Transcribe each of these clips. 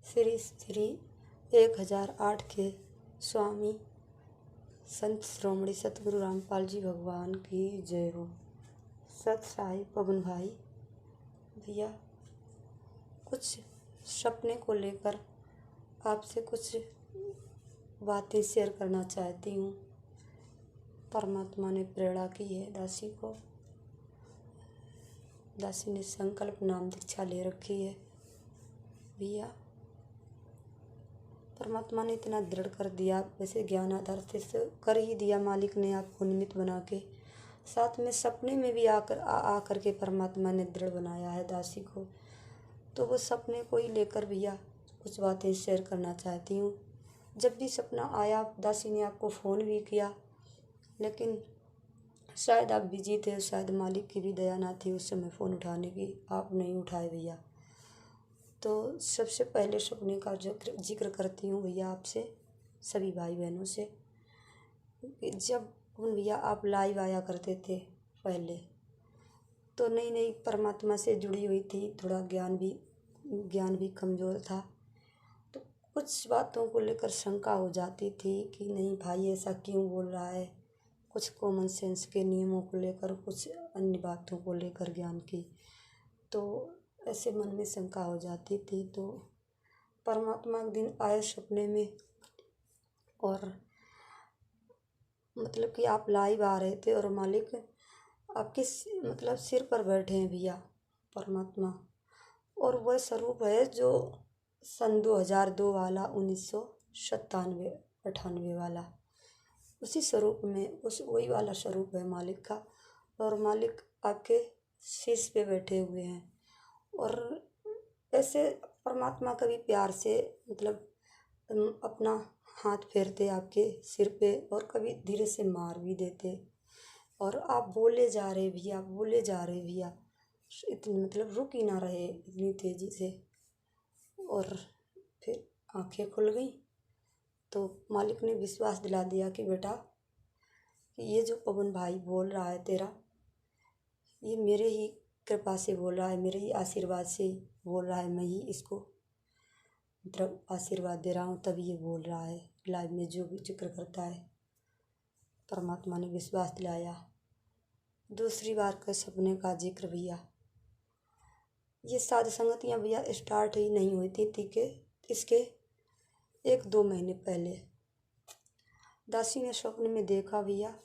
श्री श्री 1008 के स्वामी संत श्रोमणी सतगुरु रामपाल जी भगवान की जय हो। सत साई पवन भाई भैया, कुछ सपने को लेकर आपसे कुछ बातें शेयर करना चाहती हूँ। परमात्मा ने प्रेरणा की है दासी को। दासी ने संकल्प नाम दीक्षा ले रखी है। भैया, परमात्मा ने इतना दृढ़ कर दिया, वैसे ज्ञान आधार से कर ही दिया मालिक ने आपको निमित्त बना के। साथ में सपने में भी आकर के परमात्मा ने दृढ़ बनाया है दासी को। तो वो सपने को ही लेकर भैया कुछ बातें शेयर करना चाहती हूँ। जब भी सपना आया, दासी ने आपको फ़ोन भी किया, लेकिन शायद आप बिजी थे, शायद मालिक की भी दया ना थी उस समय फ़ोन उठाने की, आप नहीं उठाए भैया। तो सबसे पहले सपने का जिक्र करती हूँ भैया आपसे, सभी भाई बहनों से। जब भैया आप लाइव आया करते थे पहले, तो नई नई परमात्मा से जुड़ी हुई थी, थोड़ा ज्ञान भी कमज़ोर था। तो कुछ बातों को लेकर शंका हो जाती थी कि नहीं भाई ऐसा क्यों बोल रहा है, कुछ कॉमन सेंस के नियमों को लेकर, कुछ अन्य बातों को लेकर ज्ञान की, तो ऐसे मन में शंका हो जाती थी। तो परमात्मा एक दिन आए सपने में, और मतलब कि आप लाइव आ रहे थे और मालिक आपके सिर पर बैठे हैं भैया परमात्मा। और वह स्वरूप है जो सन 2002 वाला, 1997-98 वाला, उसी स्वरूप में वही वाला स्वरूप है मालिक का। और मालिक आपके शीश पे बैठे हुए हैं। और ऐसे परमात्मा कभी प्यार से अपना हाथ फेरते आपके सिर पे, और कभी धीरे से मार भी देते। और आप बोले जा रहे भैया, इतनी रुक ही ना रहे इतनी तेज़ी से। और फिर आंखें खुल गई तो मालिक ने विश्वास दिला दिया कि बेटा, ये जो पवन भाई बोल रहा है तेरा, ये मेरे ही कृपा से बोल रहा है, मेरे ही आशीर्वाद से बोल रहा है। मैं ही इसको आशीर्वाद दे रहा हूँ, तभी ये बोल रहा है। लाइव में जो भी जिक्र करता है, परमात्मा ने विश्वास दिलाया। दूसरी बार का सपने का जिक्र भैया, ये साध संगतियाँ भैया स्टार्ट ही नहीं हुई थी कि इसके 1-2 महीने पहले दासी ने स्वप्न में देखा भैया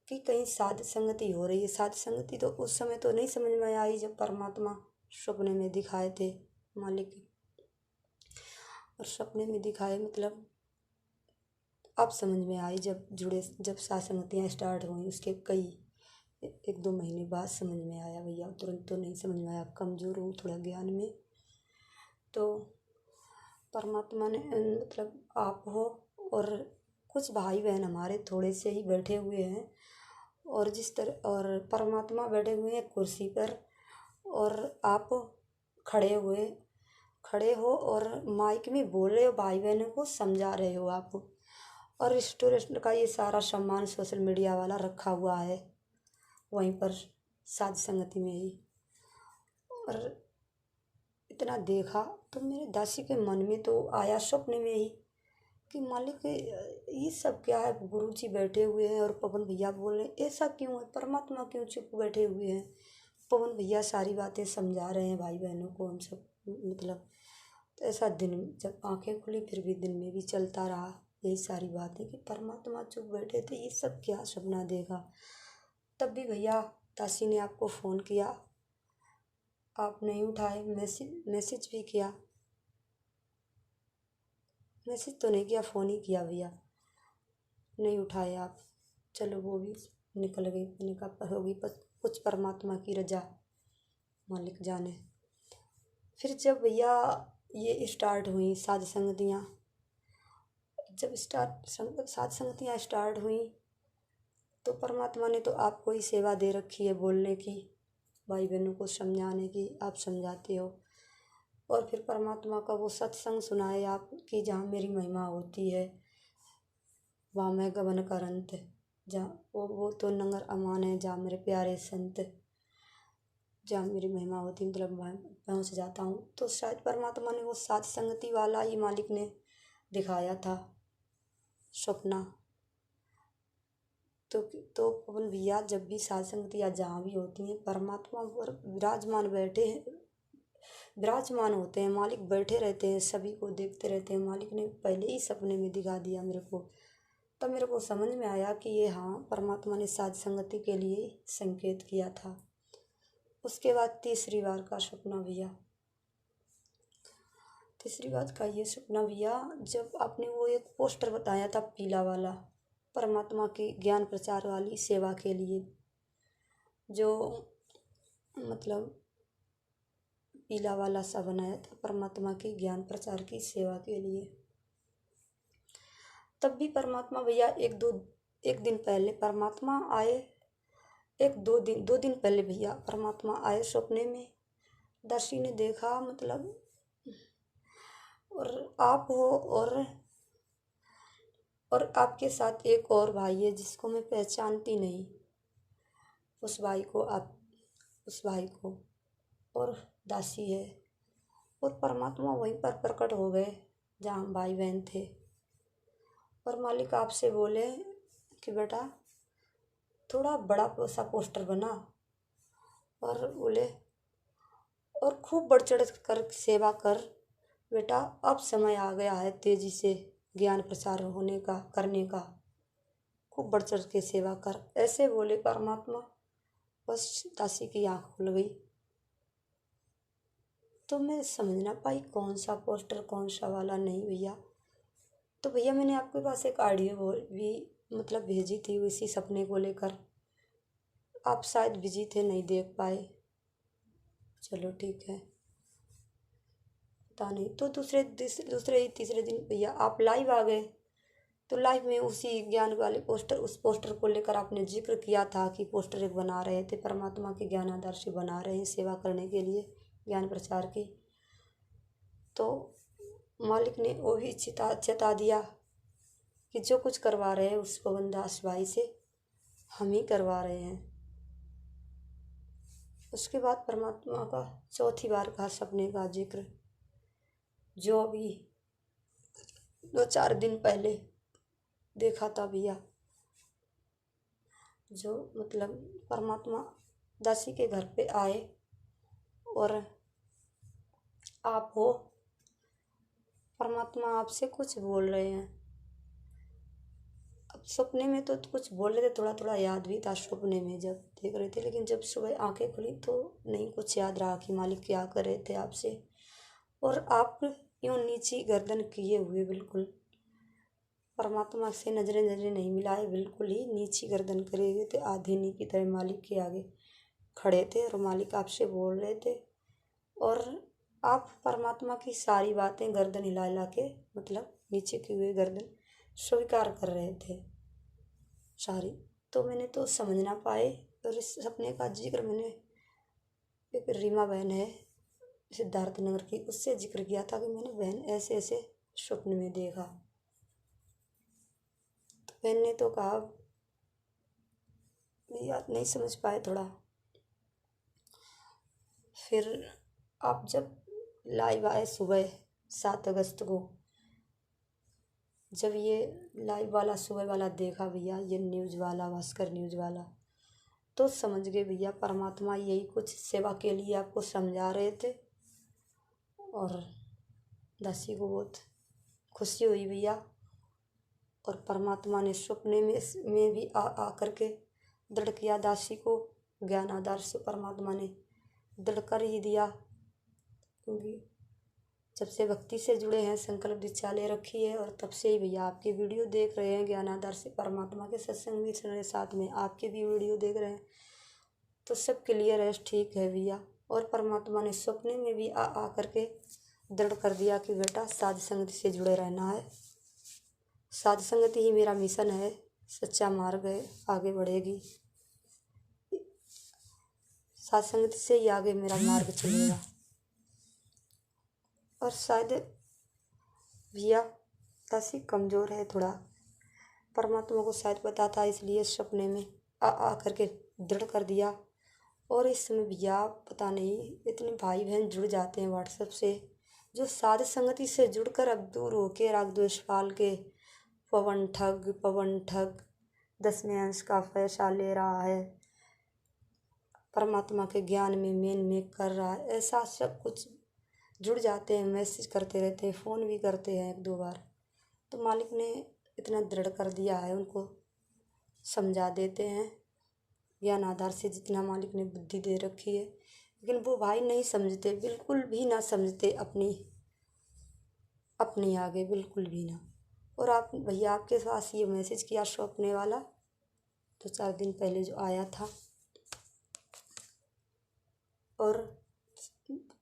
कि कहीं साध संगति हो रही है। साध संगति तो उस समय तो नहीं समझ में आई जब परमात्मा सपने में दिखाए थे मालिक। और सपने में दिखाए अब समझ में आई, जब साध संगतियाँ स्टार्ट हुई उसके कई 1-2 महीने बाद समझ में आया भैया। तुरंत तो नहीं समझ में आया, कमज़ोर हूँ थोड़ा ज्ञान में। तो परमात्मा ने आप हो और कुछ भाई बहन हमारे थोड़े से ही बैठे हुए हैं, और जिस तरह और परमात्मा बैठे हुए हैं कुर्सी पर, और आप खड़े हो और माइक में बोल रहे हो, भाई बहनों को समझा रहे हो आप। और रेस्टोरेंट का ये सारा सामान सोशल मीडिया वाला रखा हुआ है वहीं पर साध संगति में ही। और इतना देखा तो मेरे दासी के मन में तो आया स्वप्न में ही कि मालिक ये सब क्या है, गुरु जी बैठे हुए हैं और पवन भैया बोल रहे हैं, ऐसा क्यों है, परमात्मा क्यों चुप बैठे हुए हैं, पवन भैया सारी बातें समझा रहे हैं भाई बहनों को, हम सब तो ऐसा दिन जब आंखें खुली फिर भी दिन में भी चलता रहा यही सारी बातें कि परमात्मा चुप बैठे थे, ये सब क्या सपना देखा। तब भी भैया दासी ने आपको फ़ोन किया, आप नहीं उठाए। मैसेज भी किया, मैसेज तो नहीं किया, फ़ोन ही किया भैया, नहीं उठाए आप। चलो वो भी निकल गई, मैंने कहा होगी कुछ परमात्मा की रजा, मालिक जाने। फिर जब भैया ये स्टार्ट हुई साध संगतियाँ, जब साध संगतियाँ स्टार्ट हुई तो परमात्मा ने तो आपको ही सेवा दे रखी है बोलने की, भाई बहनों को समझाने की, आप समझाते हो। और फिर परमात्मा का वो सत्संग सुनाए आप कि जहाँ मेरी महिमा होती है वहाँ मैं गगन का अंत, जहाँ वो तो नंगर अमान है जहाँ मेरे प्यारे संत। जहाँ मेरी महिमा होती, मतलब वहाँ पहुँच जाता हूँ। तो शायद परमात्मा ने वो साथ संगति वाला ही मालिक ने दिखाया था सपना। तो पवन भैया जब भी साथ संगति या जहाँ भी होती हैं, परमात्मा पर विराजमान होते हैं, मालिक बैठे रहते हैं, सभी को देखते रहते हैं। मालिक ने पहले ही सपने में दिखा दिया मेरे को, तब मेरे को समझ में आया कि ये हाँ परमात्मा ने साथ संगति के लिए संकेत किया था। उसके बाद तीसरी बार का सपना भैया, तीसरी बात का ये सपना भैया, जब आपने वो एक पोस्टर बताया था पीला वाला, परमात्मा की ज्ञान प्रचार वाली सेवा के लिए, जो मतलब पीला वाला सा बनाया था परमात्मा की ज्ञान प्रचार की सेवा के लिए। तब भी परमात्मा भैया एक दिन पहले परमात्मा आए, दो दिन पहले भैया परमात्मा आए सपने में। दासी ने देखा मतलब, और आप हो और आपके साथ एक और भाई है जिसको मैं पहचानती नहीं। उस भाई को और दासी है, और परमात्मा वहीं पर प्रकट हो गए जहाँ हम भाई बहन थे। और मालिक आपसे बोले कि बेटा थोड़ा बड़ा सा पोस्टर बना, और बोले और खूब बढ़ चढ़ कर सेवा कर बेटा, अब समय आ गया है तेजी से ज्ञान प्रचार करने का, खूब बढ़ चढ़ के सेवा कर, ऐसे बोले परमात्मा। बस दासी की आँख खुल गई। तो मैं समझ ना पाई कौन सा पोस्टर कौन सा वाला नहीं भैया। तो भैया मैंने आपके पास एक ऑडियो भी मतलब भेजी थी उसी सपने को लेकर, आप शायद बिजी थे नहीं देख पाए। चलो ठीक है, पता नहीं। तो तीसरे दिन भैया आप लाइव आ गए। तो लाइव में उसी ज्ञान वाले उस पोस्टर को लेकर आपने जिक्र किया था कि पोस्टर एक बना रहे थे, परमात्मा के ज्ञान आदर्श बना रहे हैं सेवा करने के लिए, ज्ञान प्रचार की। तो मालिक ने वो भी चेता दिया कि जो कुछ करवा रहे हैं उस पवन दास भाई से हम ही करवा रहे हैं। उसके बाद परमात्मा का चौथी बार का सपने का जिक्र, जो अभी 2-4 दिन पहले देखा था भैया, जो मतलब परमात्मा दासी के घर पे आए और आप हो, परमात्मा आपसे कुछ बोल रहे हैं। अब सपने में तो कुछ बोल रहे थे, थोड़ा थोड़ा याद भी था सपने में जब देख रहे थे, लेकिन जब सुबह आंखें खुली तो नहीं कुछ याद रहा कि मालिक क्या कर रहे थे आपसे। और आप यूं नीची गर्दन किए हुए बिल्कुल परमात्मा से नजरें नहीं मिलाए, बिल्कुल ही नीची गर्दन करे हुए थे, आधी नी की तरह मालिक के आगे खड़े थे। और मालिक आपसे बोल रहे थे और आप परमात्मा की सारी बातें गर्दन हिला हिला के मतलब नीचे की हुई गर्दन स्वीकार कर रहे थे सारी। तो मैंने तो समझ ना पाए, और इस सपने का जिक्र मैंने एक रीमा बहन है सिद्धार्थ नगर की, उससे जिक्र किया था कि मैंने बहन ऐसे ऐसे स्वप्न में देखा। तो बहन ने तो कहा याद नहीं समझ पाए थोड़ा। फिर आप जब लाइव आए सुबह 7 अगस्त को, जब ये लाइव वाला सुबह वाला देखा भैया, ये न्यूज़ वाला भास्कर न्यूज़ वाला, तो समझ गए भैया परमात्मा यही कुछ सेवा के लिए आपको समझा रहे थे। और दासी को बहुत खुशी हुई भैया, और परमात्मा ने सपने में भी आ करके दृढ़ किया दासी को, ज्ञान आदर्श परमात्मा ने दृढ़ कर ही दिया। क्योंकि जब से भक्ति से जुड़े हैं, संकल्प दीक्षा ले रखी है, और तब से ही भैया आपकी वीडियो देख रहे हैं, ज्ञान आदर्श परमात्मा के सत्संग भी सुन रहे, साथ में आपके भी वीडियो देख रहे हैं, तो सब क्लियर है, ठीक है भैया। और परमात्मा ने सपने में भी आ करके दृढ़ कर दिया कि बेटा साध संगति से जुड़े रहना है, साध संगति ही मेरा मिशन है, सच्चा मार्ग है, आगे बढ़ेगी, साध संगति से ही आगे मेरा मार्ग चलेगा। और शायद भैया दासी कमज़ोर है थोड़ा, परमात्मा को शायद पता था, इसलिए सपने में आ करके दृढ़ कर दिया। और इस समय भैया पता नहीं इतने भाई बहन जुड़ जाते हैं व्हाट्सएप से, जो साध संगति से जुड़कर अब दूर होके राग द्वेष पाल के पवन ठग 10वें अंश का पैसा ले रहा है, परमात्मा के ज्ञान में मेन में कर रहा है, ऐसा सब कुछ जुड़ जाते हैं, मैसेज करते रहते हैं, फ़ोन भी करते हैं 1-2 बार। तो मालिक ने इतना दृढ़ कर दिया है, उनको समझा देते हैं ज्ञान आधार से जितना मालिक ने बुद्धि दे रखी है, लेकिन वो भाई नहीं समझते, बिल्कुल भी ना समझते अपनी आगे, बिल्कुल भी ना। और आप भैया आपके पास ये मैसेज किया सौंपने वाला, तो 4 दिन पहले जो आया था, और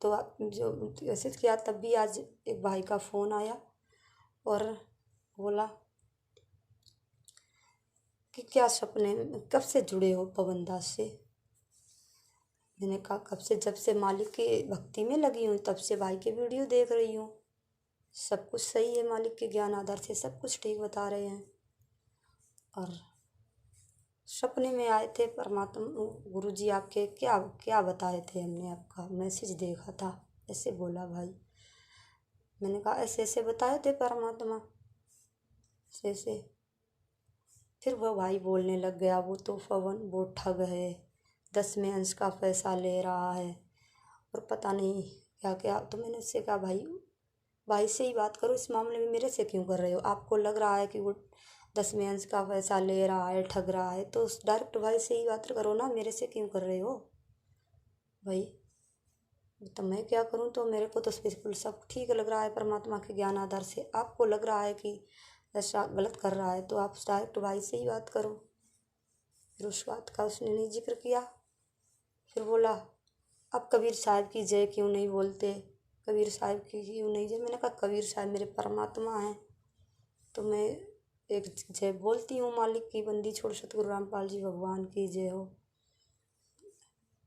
तो जो मैसेज किया तब भी आज एक भाई का फ़ोन आया और बोला कि क्या सपने में कब से जुड़े हो पवन दास से। मैंने कहा कब से, जब से मालिक की भक्ति में लगी हूँ तब से भाई के वीडियो देख रही हूँ, सब कुछ सही है, मालिक के ज्ञान आधार से सब कुछ ठीक बता रहे हैं। और सपने में आए थे परमात्मा गुरुजी आपके, क्या क्या बताए थे, हमने आपका मैसेज देखा था, ऐसे बोला भाई। मैंने कहा ऐसे ऐसे बताए थे परमात्मा, ऐसे। फिर वह भाई बोलने लग गया, वो तो पवन वो ठग है, 10वें अंश का पैसा ले रहा है और पता नहीं क्या क्या। तो मैंने उससे कहा भाई से ही बात करो, इस मामले में मेरे से क्यों कर रहे हो? आपको लग रहा है कि वो 10वें अंश का पैसा ले रहा है, ठग रहा है, तो उस डायरेक्ट भाई से ही बात करो ना, मेरे से क्यों कर रहे हो भाई? तो मैं क्या करूं? तो मेरे को तो बिल्कुल सब ठीक लग रहा है परमात्मा के ज्ञान आधार से, आपको लग रहा है कि ऐसा गलत कर रहा है, तो आप डायरेक्ट भाई से ही बात करो। फिर उस बात का उसने नहीं जिक्र किया। फिर बोला अब कबीर साहब की जय क्यों नहीं बोलते, कबीर साहब की क्यों नहीं जय? मैंने कहा कबीर साहब मेरे परमात्मा हैं, तो मैं एक जय बोलती हूँ, मालिक की बंदी छोड़ सतगुरु रामपाल जी भगवान की जय हो।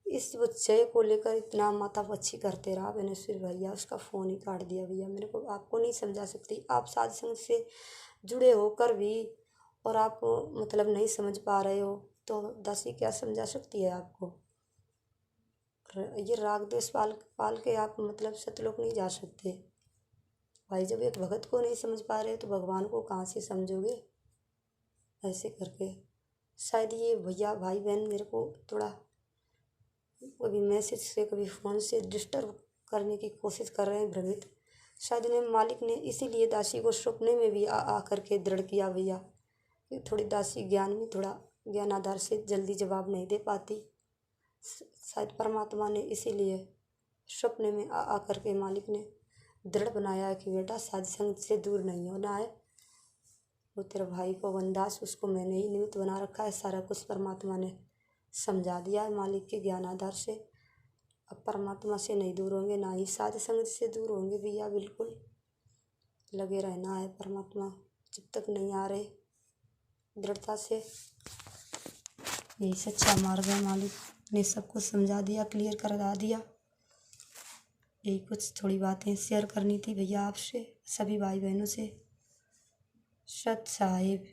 इस जय को लेकर इतना माथापच्ची करते रहा। मैंने फिर भैया उसका फ़ोन ही काट दिया। भैया मेरे को आपको नहीं समझा सकती, आप साध संग से जुड़े होकर भी और आप मतलब नहीं समझ पा रहे हो, तो दासी क्या समझा सकती है आपको? ये राग द्वेष पाल के आप मतलब सतलोक नहीं जा सकते भाई। जब एक भगत को नहीं समझ पा रहे तो भगवान को कहाँ से समझोगे? ऐसे करके शायद ये भैया भाई बहन मेरे को थोड़ा कभी मैसेज से कभी फ़ोन से डिस्टर्ब करने की कोशिश कर रहे हैं, भ्रमित। शायद इन्हें मालिक ने इसीलिए दासी को सपने में भी आ करके दृढ़ किया भैया कि थोड़ी दासी ज्ञान में थोड़ा ज्ञान आधार से जल्दी जवाब नहीं दे पाती। शायद परमात्मा ने इसीलिए सपने में आ करके मालिक ने दृढ़ बनाया है कि बेटा साध संग से दूर नहीं होना है। वो तेरा भाई पवन दास, उसको मैंने ही निमित्त बना रखा है, सारा कुछ परमात्मा ने समझा दिया है मालिक के ज्ञान आधार से। अब परमात्मा से नहीं दूर होंगे, ना ही साध संग से दूर होंगे भैया, बिल्कुल लगे रहना है परमात्मा जब तक नहीं आ रहे दृढ़ता से। यही सच्चा मार्ग है, मालिक ने सब कुछ समझा दिया, क्लियर करा दिया। यही कुछ थोड़ी बातें शेयर करनी थी भैया आपसे, सभी भाई बहनों से। सत साहिब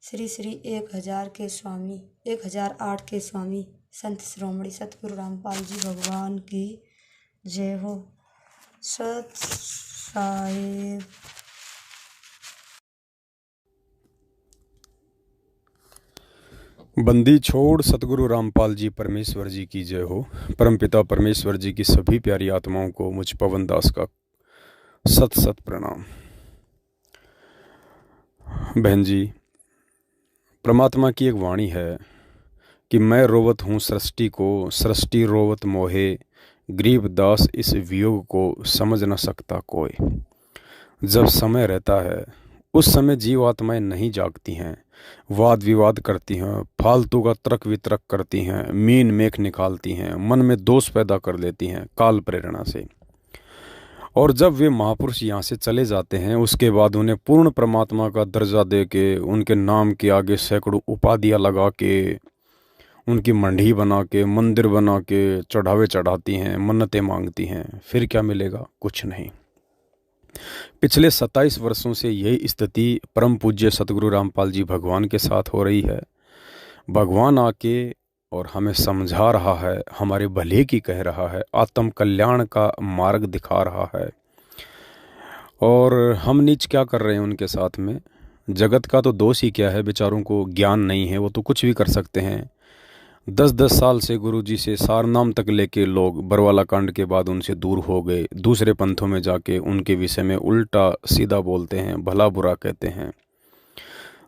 श्री श्री 1000 के स्वामी 1008 के स्वामी संत श्रोमणी सतगुरु रामपाल जी भगवान की जय हो। सत साहिब। बंदी छोड़ सतगुरु रामपाल जी परमेश्वर जी की जय हो। परमपिता परमेश्वर जी की सभी प्यारी आत्माओं को मुझ पवन दास का सत सत प्रणाम। बहन जी, परमात्मा की एक वाणी है कि मैं रोवत हूँ सृष्टि को, सृष्टि रोवत मोहे, गरीब दास इस वियोग को समझ न सकता कोई। जब समय रहता है उस समय जीव आत्माएं नहीं जागती हैं, वाद विवाद करती हैं, फालतू का तर्क वितर्क करती हैं, मीन मेख निकालती हैं, मन में दोष पैदा कर लेती हैं काल प्रेरणा से। और जब वे महापुरुष यहाँ से चले जाते हैं उसके बाद उन्हें पूर्ण परमात्मा का दर्जा दे के, उनके नाम के आगे सैकड़ों उपाधियाँ लगा के, उनकी मंडी बना के, मंदिर बना के चढ़ावे चढ़ाती हैं, मन्नतें मांगती हैं। फिर क्या मिलेगा? कुछ नहीं। पिछले 27 वर्षों से यही स्थिति परम पूज्य सतगुरु रामपाल जी भगवान के साथ हो रही है। भगवान आके और हमें समझा रहा है, हमारे भले की कह रहा है, आत्म कल्याण का मार्ग दिखा रहा है। और हम नीच क्या कर रहे हैं उनके साथ में? जगत का तो दोष ही क्या है, बेचारों को ज्ञान नहीं है, वो तो कुछ भी कर सकते हैं। 10-10 साल से गुरुजी से सारनाम तक लेके लोग बरवाला कांड के बाद उनसे दूर हो गए, दूसरे पंथों में जाके उनके विषय में उल्टा सीधा बोलते हैं, भला बुरा कहते हैं।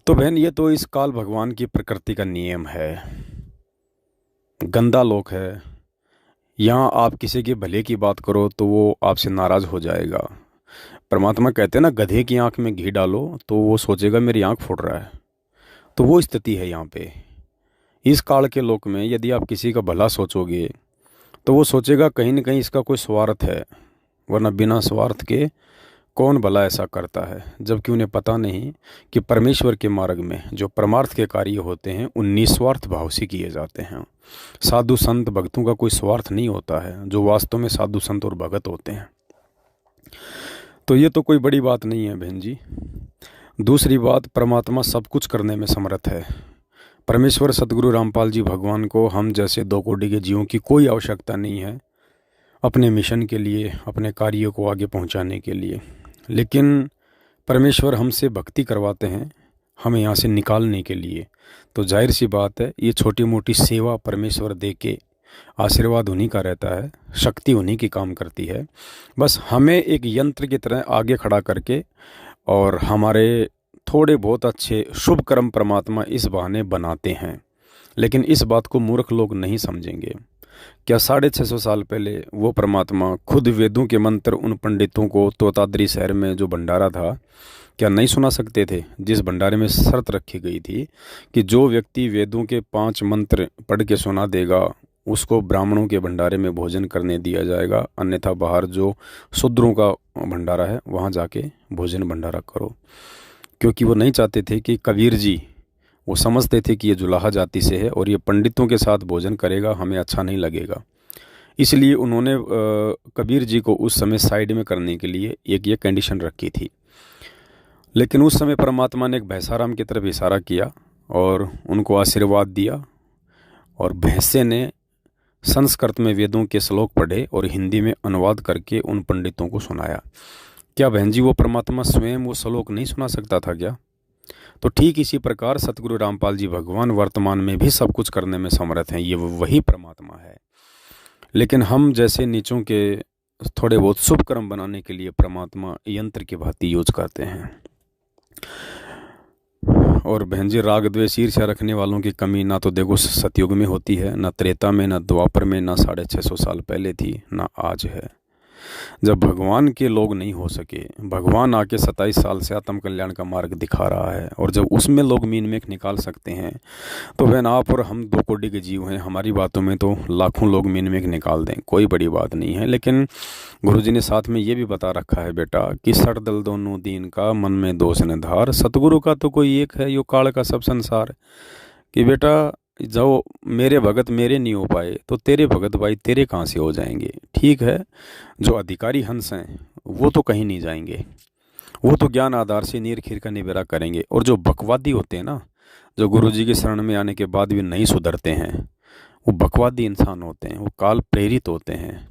तो बहन, ये तो इस काल भगवान की प्रकृति का नियम है। गंदा लोक है, यहाँ आप किसी के भले की बात करो तो वो आपसे नाराज़ हो जाएगा। परमात्मा कहते हैं ना, गधे की आंख में घी डालो तो वो सोचेगा मेरी आंख फूट रहा है। तो वो स्थिति है यहाँ पे। इस काल के लोक में यदि आप किसी का भला सोचोगे तो वो सोचेगा कहीं न कहीं इसका कोई स्वार्थ है, वरना बिना स्वार्थ के कौन भला ऐसा करता है। जबकि उन्हें पता नहीं कि परमेश्वर के मार्ग में जो परमार्थ के कार्य होते हैं 19 स्वार्थ भाव से किए जाते हैं। साधु संत भक्तों का कोई स्वार्थ नहीं होता है, जो वास्तव में साधु संत और भगत होते हैं। तो ये तो कोई बड़ी बात नहीं है बहन जी। दूसरी बात, परमात्मा सब कुछ करने में समर्थ है। परमेश्वर सतगुरु रामपाल जी भगवान को हम जैसे 2 कोटि के जीवों की कोई आवश्यकता नहीं है अपने मिशन के लिए, अपने कार्यों को आगे पहुंचाने के लिए। लेकिन परमेश्वर हमसे भक्ति करवाते हैं हमें यहाँ से निकालने के लिए। तो जाहिर सी बात है, ये छोटी मोटी सेवा परमेश्वर दे के आशीर्वाद उन्हीं का रहता है, शक्ति उन्हीं की काम करती है। बस हमें एक यंत्र की तरह आगे खड़ा करके और हमारे थोड़े बहुत अच्छे शुभ कर्म परमात्मा इस बहाने बनाते हैं। लेकिन इस बात को मूर्ख लोग नहीं समझेंगे। क्या 650 साल पहले वो परमात्मा खुद वेदों के मंत्र उन पंडितों को तोताद्री शहर में जो भंडारा था, क्या नहीं सुना सकते थे? जिस भंडारे में शर्त रखी गई थी कि जो व्यक्ति वेदों के 5 मंत्र पढ़ के सुना देगा उसको ब्राह्मणों के भंडारे में भोजन करने दिया जाएगा, अन्यथा बाहर जो शूद्रों का भंडारा है वहाँ जाके भोजन भंडारा करो। क्योंकि वो नहीं चाहते थे कि कबीर जी, वो समझते थे कि ये जुलाहा जाति से है और ये पंडितों के साथ भोजन करेगा, हमें अच्छा नहीं लगेगा। इसलिए उन्होंने कबीर जी को उस समय साइड में करने के लिए एक ये कंडीशन रखी थी। लेकिन उस समय परमात्मा ने एक भैंसाराम की तरफ इशारा किया और उनको आशीर्वाद दिया, और भैंसे ने संस्कृत में वेदों के श्लोक पढ़े और हिंदी में अनुवाद करके उन पंडितों को सुनाया। क्या बहन जी वो परमात्मा स्वयं वो श्लोक नहीं सुना सकता था क्या? तो ठीक इसी प्रकार सतगुरु रामपाल जी भगवान वर्तमान में भी सब कुछ करने में समर्थ हैं। ये वही परमात्मा है। लेकिन हम जैसे नीचों के थोड़े बहुत शुभ कर्म बनाने के लिए परमात्मा यंत्र की भांति यूज करते हैं। और बहन जी, राग द्वेष ईर्ष्या रखने वालों की कमी ना तो देखो सतयुग में होती है, ना त्रेता में, ना द्वापर में, ना 650 साल पहले थी, ना आज है। जब भगवान के लोग नहीं हो सके, भगवान आके 27 साल से आत्म कल्याण का मार्ग दिखा रहा है, और जब उसमें लोग मीन मेख निकाल सकते हैं तो बहन आप और हम 2 कोटि के जीव हैं, हमारी बातों में तो लाखों लोग मीन मेख निकाल दें, कोई बड़ी बात नहीं है। लेकिन गुरुजी ने साथ में ये भी बता रखा है बेटा कि सठ दल दोनों दीन का, मन में दोष न धार, सतगुरु का तो कोई एक है, यो काल का सब संसार। कि बेटा जो मेरे भगत मेरे नहीं हो पाए तो तेरे भगत भाई तेरे कहाँ से हो जाएंगे? ठीक है, जो अधिकारी हंस हैं वो तो कहीं नहीं जाएंगे, वो तो ज्ञान आधार से नीर खीर का निबेरा करेंगे। और जो बकवादी होते हैं ना, जो गुरुजी के शरण में आने के बाद भी नहीं सुधरते हैं, वो बकवादी इंसान होते हैं, वो काल प्रेरित होते हैं,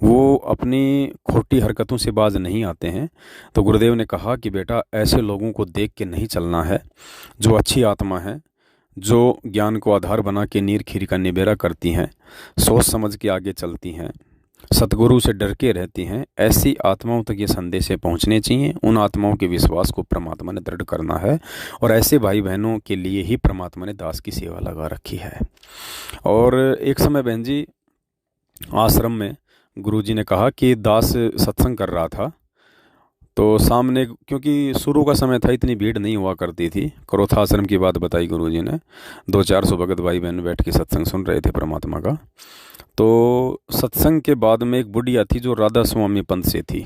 वो अपनी खोटी हरकतों से बाज नहीं आते हैं। तो गुरुदेव ने कहा कि बेटा ऐसे लोगों को देख के नहीं चलना है, जो अच्छी आत्मा है, जो ज्ञान को आधार बना के नीर खीर का निबेरा करती हैं, सोच समझ के आगे चलती हैं, सतगुरु से डर के रहती हैं, ऐसी आत्माओं तक ये संदेश पहुंचने चाहिए। उन आत्माओं के विश्वास को परमात्मा ने दृढ़ करना है, और ऐसे भाई बहनों के लिए ही परमात्मा ने दास की सेवा लगा रखी है। और एक समय बहन जी आश्रम में गुरुजी ने कहा कि दास सत्संग कर रहा था, तो सामने, क्योंकि शुरू का समय था, इतनी भीड़ नहीं हुआ करती थी, क्रोथा आश्रम की बात बताई गुरुजी ने, 200-400 भगत भाई बहन बैठ के सत्संग सुन रहे थे परमात्मा का। तो सत्संग के बाद में एक बुढ़िया थी जो राधा स्वामी पंथ से थी।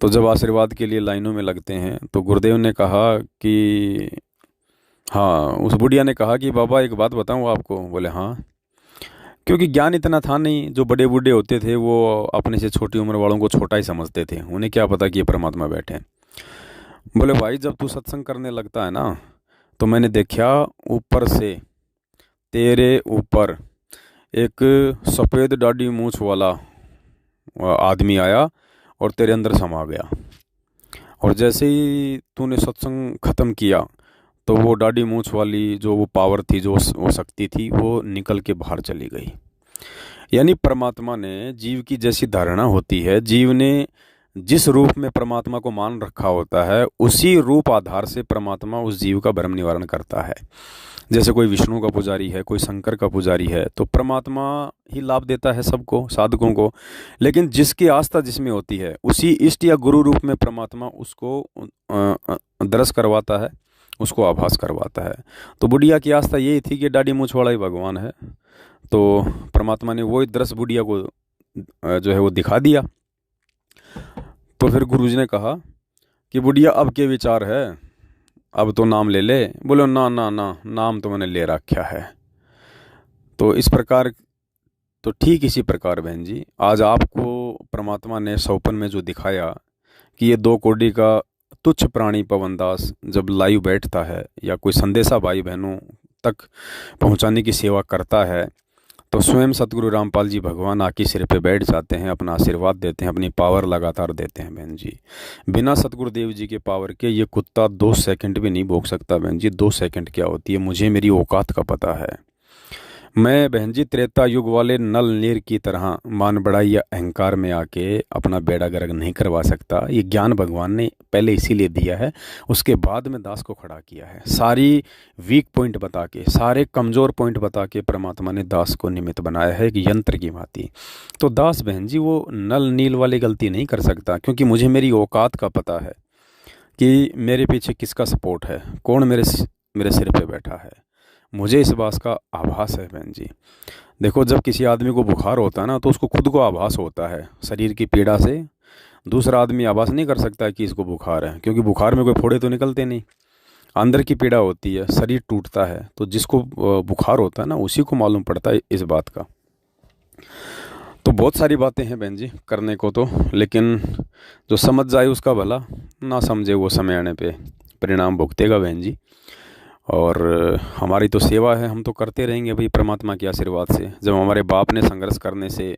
तो जब आशीर्वाद के लिए लाइनों में लगते हैं तो गुरुदेव ने कहा कि हाँ, उस बुढ़िया ने कहा कि बाबा एक बात बताऊँ आपको? बोले हाँ। क्योंकि ज्ञान इतना था नहीं, जो बड़े बूढ़े होते थे वो अपने से छोटी उम्र वालों को छोटा ही समझते थे, उन्हें क्या पता कि ये परमात्मा बैठे हैं। बोले भाई जब तू सत्संग करने लगता है ना, तो मैंने देखा ऊपर से तेरे ऊपर एक सफ़ेद दाढ़ी मूछ वाला आदमी आया और तेरे अंदर समा गया, और जैसे ही तूने सत्संग ख़त्म किया तो वो दाढ़ी मूछ वाली जो वो पावर थी, जो वो शक्ति थी, वो निकल के बाहर चली गई। यानी परमात्मा ने जीव की जैसी धारणा होती है, जीव ने जिस रूप में परमात्मा को मान रखा होता है, उसी रूप आधार से परमात्मा उस जीव का भ्रम निवारण करता है। जैसे कोई विष्णु का पुजारी है, कोई शंकर का पुजारी है, तो परमात्मा ही लाभ देता है सबको, साधकों को। लेकिन जिसकी आस्था जिसमें होती है, उसी इष्ट या गुरु रूप में परमात्मा उसको दर्श करवाता है, उसको आभास करवाता है। तो बुढ़िया की आस्था यही थी कि दाढ़ी मूछ वाला ही भगवान है, तो परमात्मा ने वही दृश्य बुढ़िया को जो है वो दिखा दिया। तो फिर गुरुजी ने कहा कि बुढ़िया अब के विचार है, अब तो नाम ले ले। बोलो ना ना ना, नाम तो मैंने ले रखा है। तो इस प्रकार, तो ठीक इसी प्रकार बहन जी, आज आपको परमात्मा ने सौपन में जो दिखाया कि ये 2 कोड़ी का तुच्छ प्राणी पवनदास जब लाइव बैठता है या कोई संदेशा भाई बहनों तक पहुंचाने की सेवा करता है, तो स्वयं सतगुरु रामपाल जी भगवान आके सिर पे बैठ जाते हैं, अपना आशीर्वाद देते हैं, अपनी पावर लगातार देते हैं बहन जी। बिना सतगुरु देव जी के पावर के ये कुत्ता 2 सेकंड भी नहीं भोग सकता बहन जी। 2 सेकंड क्या होती है, मुझे मेरी औकात का पता है। मैं बहन जी त्रेता युग वाले नल नीर की तरह मान बढ़ाई या अहंकार में आके अपना बेड़ा गर्क नहीं करवा सकता। ये ज्ञान भगवान ने पहले इसीलिए दिया है, उसके बाद में दास को खड़ा किया है। सारी वीक पॉइंट बता के, सारे कमज़ोर पॉइंट बता के परमात्मा ने दास को निमित्त बनाया है, एक यंत्र की भांति। तो दास बहन जी वो नल नील वाली गलती नहीं कर सकता, क्योंकि मुझे मेरी औकात का पता है कि मेरे पीछे किसका सपोर्ट है, कौन मेरे सिर पे बैठा है। मुझे इस बात का आभास है बहन जी। देखो, जब किसी आदमी को बुखार होता है ना, तो उसको खुद को आभास होता है शरीर की पीड़ा से। दूसरा आदमी आभास नहीं कर सकता कि इसको बुखार है, क्योंकि बुखार में कोई फोड़े तो निकलते नहीं, अंदर की पीड़ा होती है, शरीर टूटता है। तो जिसको बुखार होता है ना, उसी को मालूम पड़ता है इस बात का। तो बहुत सारी बातें हैं बहन जी करने को तो, लेकिन जो समझ जाए उसका भला, ना समझे वो समय आने पे परिणाम भुगतेगा बहन जी। और हमारी तो सेवा है, हम तो करते रहेंगे भाई परमात्मा के आशीर्वाद से। जब हमारे बाप ने संघर्ष करने से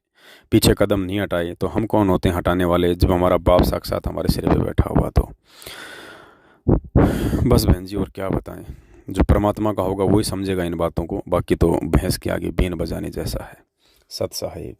पीछे कदम नहीं हटाए, तो हम कौन होते हैं हटाने वाले, जब हमारा बाप साक्षात हमारे सिर पे बैठा हुआ। तो बस बहन जी, और क्या बताएं, जो परमात्मा का होगा वही समझेगा इन बातों को। बाकी तो भैंस के आगे बीन बजाने जैसा है। सत साहिब।